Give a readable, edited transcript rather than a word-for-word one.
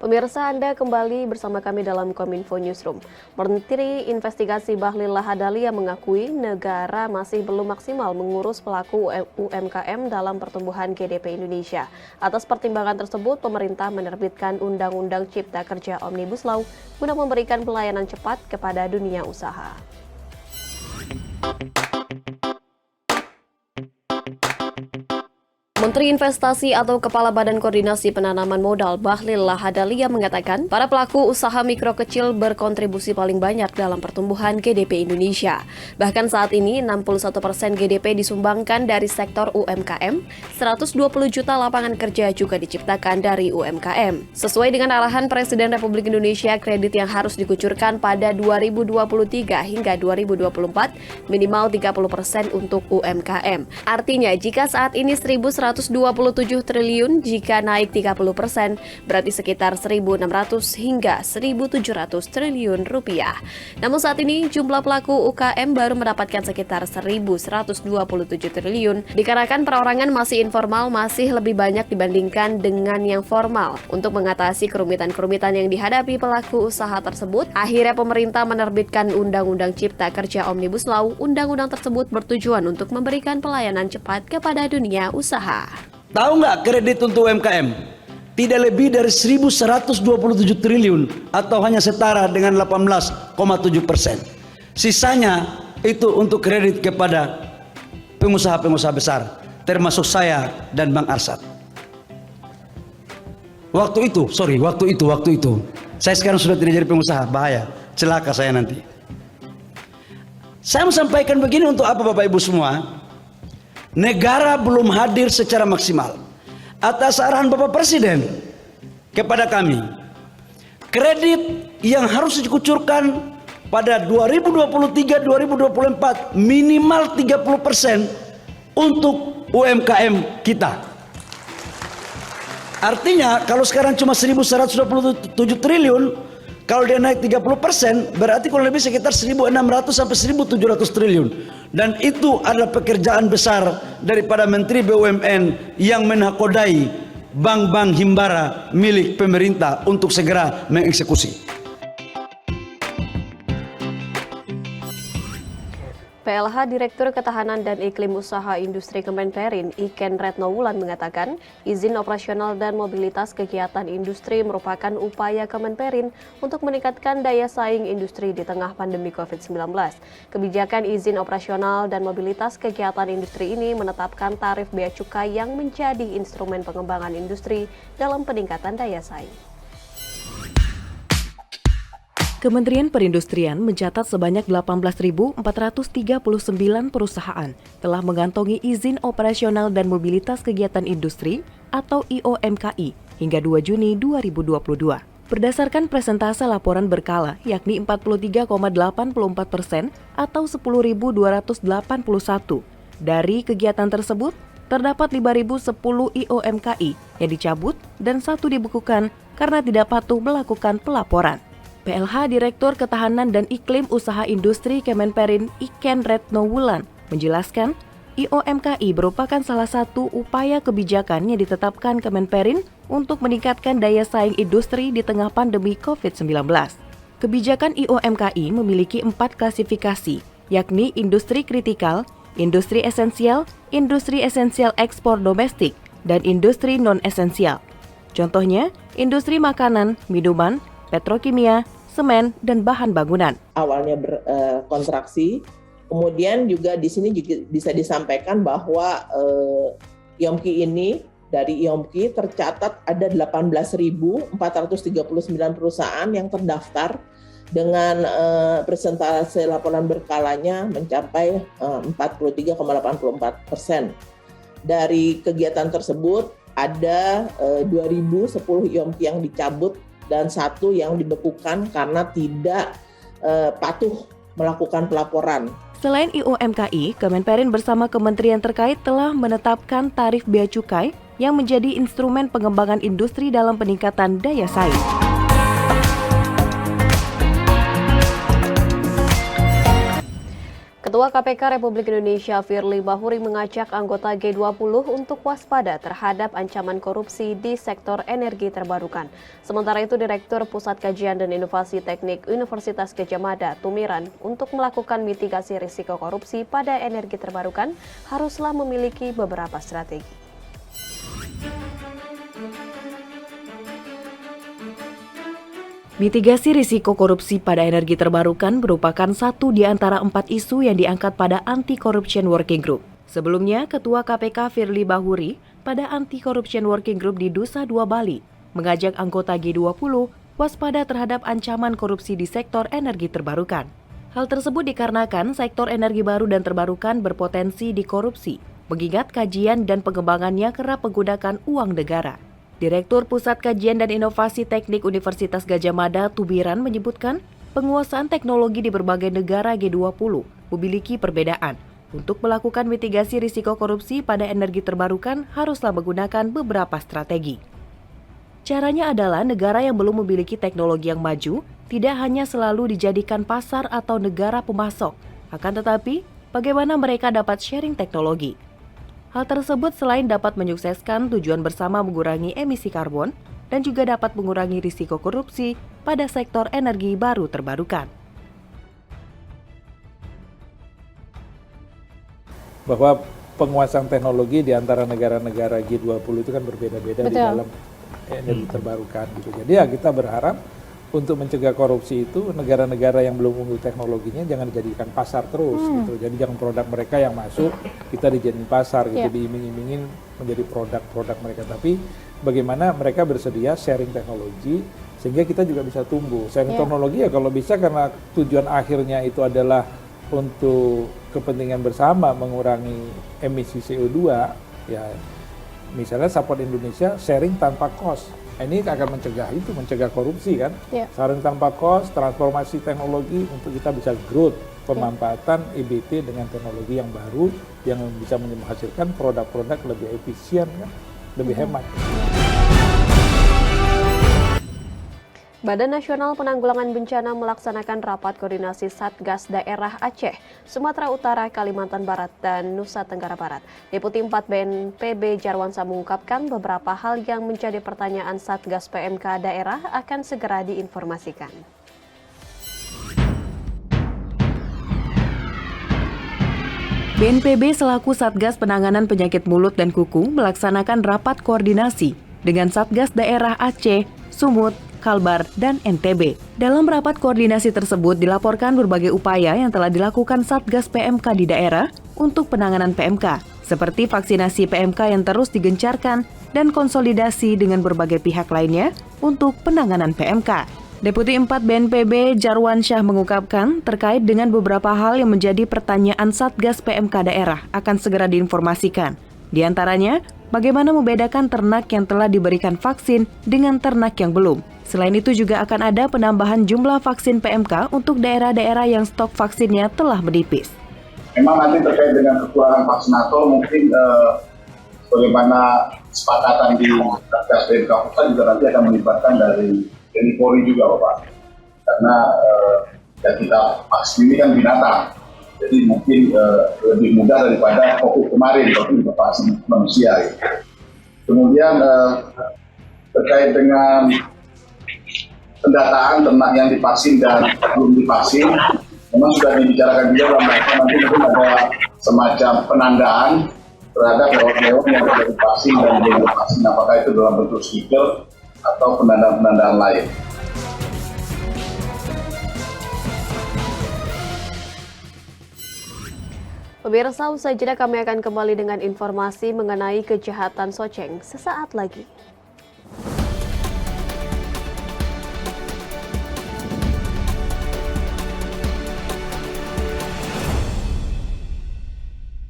Pemirsa, Anda kembali bersama kami dalam Kominfo Newsroom. Menteri Investigasi Bahlil Lahadalia mengakui negara masih belum maksimal mengurus pelaku UMKM dalam pertumbuhan GDP Indonesia. Atas pertimbangan tersebut, pemerintah menerbitkan Undang-Undang Cipta Kerja Omnibus Law guna memberikan pelayanan cepat kepada dunia usaha. Menteri Investasi atau Kepala Badan Koordinasi Penanaman Modal Bahlil Lahadalia mengatakan para pelaku usaha mikro kecil berkontribusi paling banyak dalam pertumbuhan GDP Indonesia. Bahkan saat ini 61% GDP disumbangkan dari sektor UMKM, 120 juta lapangan kerja juga diciptakan dari UMKM. Sesuai dengan arahan Presiden Republik Indonesia, kredit yang harus dikucurkan pada 2023 hingga 2024 minimal 30% untuk UMKM. Artinya jika saat ini 1.127 triliun, jika naik 30%, berarti sekitar 1.600 hingga 1.700 triliun rupiah. Namun saat ini jumlah pelaku UKM baru mendapatkan sekitar 1.127 triliun, dikarenakan perorangan masih informal masih lebih banyak dibandingkan dengan yang formal. Untuk mengatasi kerumitan-kerumitan yang dihadapi pelaku usaha tersebut, akhirnya pemerintah menerbitkan Undang-Undang Cipta Kerja Omnibus Law. Undang-undang tersebut bertujuan untuk memberikan pelayanan cepat kepada dunia usaha. Tahu nggak kredit untuk UMKM? Tidak lebih dari 1.127 triliun atau hanya setara dengan 18,7%. Sisanya itu untuk kredit kepada pengusaha-pengusaha besar, termasuk saya dan Bang Arsad. Waktu itu, saya sekarang sudah tidak jadi pengusaha, bahaya, celaka saya nanti. Saya mau sampaikan begini untuk apa Bapak Ibu semua? Negara belum hadir secara maksimal. Atas arahan Bapak Presiden kepada kami, kredit yang harus dikucurkan pada 2023-2024 minimal 30% untuk UMKM kita. Artinya kalau sekarang cuma 1.127 triliun, kalau dia naik 30%, berarti kurang lebih sekitar 1.600 sampai 1.700 triliun. Dan itu adalah pekerjaan besar daripada Menteri BUMN yang menakodai bank-bank himbara milik pemerintah untuk segera mengeksekusi. PLH Direktur Ketahanan dan Iklim Usaha Industri Kemenperin, Iken Retnowulan mengatakan, izin operasional dan mobilitas kegiatan industri merupakan upaya Kemenperin untuk meningkatkan daya saing industri di tengah pandemi COVID-19. Kebijakan izin operasional dan mobilitas kegiatan industri ini menetapkan tarif bea cukai yang menjadi instrumen pengembangan industri dalam peningkatan daya saing. Kementerian Perindustrian mencatat sebanyak 18.439 perusahaan telah mengantongi izin operasional dan mobilitas kegiatan industri atau IOMKI hingga 2 Juni 2022. Berdasarkan presentase laporan berkala, yakni 43,84% atau 10.281. Dari kegiatan tersebut, terdapat 5.010 IOMKI yang dicabut dan 1 dibekukan karena tidak patuh melakukan pelaporan. PLH Direktur Ketahanan dan Iklim Usaha Industri Kemenperin Iken Retnowulan menjelaskan, IOMKI merupakan salah satu upaya kebijakan yang ditetapkan Kemenperin untuk meningkatkan daya saing industri di tengah pandemi COVID-19. Kebijakan IOMKI memiliki 4 klasifikasi, yakni industri kritikal, industri esensial ekspor domestik, dan industri non-esensial. Contohnya, industri makanan, minuman, petrokimia, semen, dan bahan bangunan. Awalnya berkontraksi, kemudian juga di sini juga bisa disampaikan bahwa IOMKI ini, dari IOMKI tercatat ada 18.439 perusahaan yang terdaftar dengan persentase laporan berkalanya mencapai 43,84%. Dari kegiatan tersebut ada 2.010 IOMKI yang dicabut dan 1 yang dibekukan karena tidak patuh melakukan pelaporan. Selain IOMKI, Kemenperin bersama kementerian terkait telah menetapkan tarif bea cukai yang menjadi instrumen pengembangan industri dalam peningkatan daya saing. Ketua KPK Republik Indonesia Firly Bahuri mengajak anggota G20 untuk waspada terhadap ancaman korupsi di sektor energi terbarukan. Sementara itu, Direktur Pusat Kajian dan Inovasi Teknik Universitas Gadjah Mada, Tumiran, untuk melakukan mitigasi risiko korupsi pada energi terbarukan haruslah memiliki beberapa strategi. Mitigasi risiko korupsi pada energi terbarukan merupakan satu di antara 4 isu yang diangkat pada Anti-Corruption Working Group. Sebelumnya, Ketua KPK Firly Bahuri pada Anti-Corruption Working Group di Nusa Dua Bali mengajak anggota G20 waspada terhadap ancaman korupsi di sektor energi terbarukan. Hal tersebut dikarenakan sektor energi baru dan terbarukan berpotensi dikorupsi, mengingat kajian dan pengembangannya kerap menggunakan uang negara. Direktur Pusat Kajian dan Inovasi Teknik Universitas Gadjah Mada, Tumiran, menyebutkan penguasaan teknologi di berbagai negara G20 memiliki perbedaan. Untuk melakukan mitigasi risiko korupsi pada energi terbarukan haruslah menggunakan beberapa strategi. Caranya adalah negara yang belum memiliki teknologi yang maju tidak hanya selalu dijadikan pasar atau negara pemasok, akan tetapi bagaimana mereka dapat sharing teknologi. Hal tersebut selain dapat menyukseskan tujuan bersama mengurangi emisi karbon dan juga dapat mengurangi risiko korupsi pada sektor energi baru terbarukan. Bahwa penguasaan teknologi di antara negara-negara G20 itu kan berbeda-beda di dalam energi terbarukan gitu. Jadi ya kita berharap untuk mencegah korupsi itu negara-negara yang belum unggul teknologinya jangan dijadikan pasar terus gitu. Jadi jangan produk mereka yang masuk kita dijadiin pasar gitu, diiming-imingin menjadi produk-produk mereka. Tapi bagaimana mereka bersedia sharing teknologi sehingga kita juga bisa tumbuh. Sharing teknologi ya kalau bisa karena tujuan akhirnya itu adalah untuk kepentingan bersama mengurangi emisi CO2 ya. Misalnya support Indonesia sharing tanpa cost. Ini akan mencegah korupsi kan. Sharing tanpa cost, transformasi teknologi untuk kita bisa growth, pemanfaatan EBT dengan teknologi yang baru yang bisa menghasilkan produk-produk lebih efisien kan, lebih hemat. Badan Nasional Penanggulangan Bencana melaksanakan rapat koordinasi Satgas Daerah Aceh, Sumatera Utara, Kalimantan Barat, dan Nusa Tenggara Barat. Deputi 4 BNPB Jarwansyah mengungkapkan beberapa hal yang menjadi pertanyaan Satgas PMK daerah akan segera diinformasikan. BNPB selaku Satgas Penanganan Penyakit Mulut dan Kuku melaksanakan rapat koordinasi dengan Satgas Daerah Aceh, Sumut, Kalbar, dan NTB. Dalam rapat koordinasi tersebut dilaporkan berbagai upaya yang telah dilakukan Satgas PMK di daerah untuk penanganan PMK, seperti vaksinasi PMK yang terus digencarkan dan konsolidasi dengan berbagai pihak lainnya untuk penanganan PMK. Deputi 4 BNPB Jarwansyah mengungkapkan terkait dengan beberapa hal yang menjadi pertanyaan Satgas PMK daerah akan segera diinformasikan. Di antaranya, bagaimana membedakan ternak yang telah diberikan vaksin dengan ternak yang belum. Selain itu juga akan ada penambahan jumlah vaksin PMK untuk daerah-daerah yang stok vaksinnya telah menipis. Memang nanti terkait dengan kekurangan vaksinator mungkin bagaimana kesepakatan di Satgas PMK pusat juga nanti akan melibatkan dari TNI Polri juga Bapak. Karena kita vaksin ini kan binatang. Jadi mungkin lebih mudah daripada COVID kemarin, waktu itu vaksin manusia. Gitu. Kemudian terkait dengan pendataan ternak yang divaksin dan belum divaksin, memang sudah dibicarakan juga dalam rangka nanti mungkin ada semacam penandaan terhadap hewan-hewan yang sudah divaksin dan belum divaksin, apakah itu dalam bentuk stiker atau penandaan-penandaan lain. Pemirsa, usai jeda kami akan kembali dengan informasi mengenai kejahatan Soceng sesaat lagi.